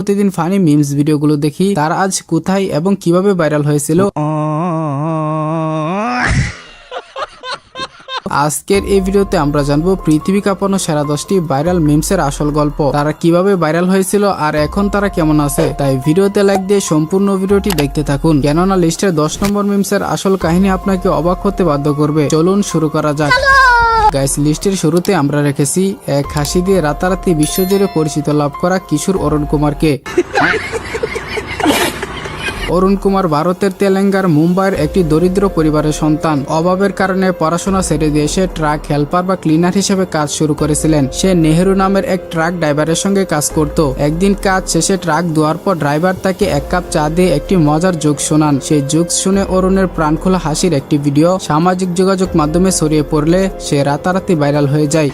প্রতিদিন funny memes ভিডিওগুলো দেখি, তারা আজ কোথায় এবং কিভাবে ভাইরাল হয়েছিল। আজকের এই ভিডিওতে আমরা জানবো পৃথিবী কাঁপানো সেরা 10টি ভাইরাল মিমসের আসল গল্প, তারা কিভাবে ভাইরাল হয়েছিল আর এখন তারা কেমন আছে। তাই ভিডিওতে লাইক দিয়ে সম্পূর্ণ ভিডিওটি দেখতে থাকুন, কেননা লিস্টের 10 নম্বর মিমসের আসল কাহিনী আপনাকে অবাক হতে বাধ্য করবে। চলুন শুরু করা যাক। গাইস, লিস্টের শুরুতে আমরা রেখেছি এক হাসি দিয়ে রাতারাতি বিশ্বজুড়ে পরিচিত লাভ করা কিশোর অরুণ কুমারকে। অরুণ কুমার ভারতের তেলেঙ্গার মুম্বাইয়ের একটি দরিদ্র পরিবারের সন্তান। অভাবের কারণে পড়াশোনা ছেড়ে দিয়ে সে ট্রাক হেল্পার বা ক্লিনার হিসেবে কাজ শুরু করেছিলেন। সে নেহেরু নামের এক ট্রাক ড্রাইভারের সঙ্গে কাজ করত। একদিন কাজ শেষে ট্রাক ধোয়ার পর ড্রাইভার তাকে এক কাপ চা দিয়ে একটি মজার জোক শোনান। সেই জোক শুনে অরুণের প্রাণখোলা হাসির একটি ভিডিও সামাজিক যোগাযোগ মাধ্যমে ছড়িয়ে পড়লে সে রাতারাতি ভাইরাল হয়ে যায়।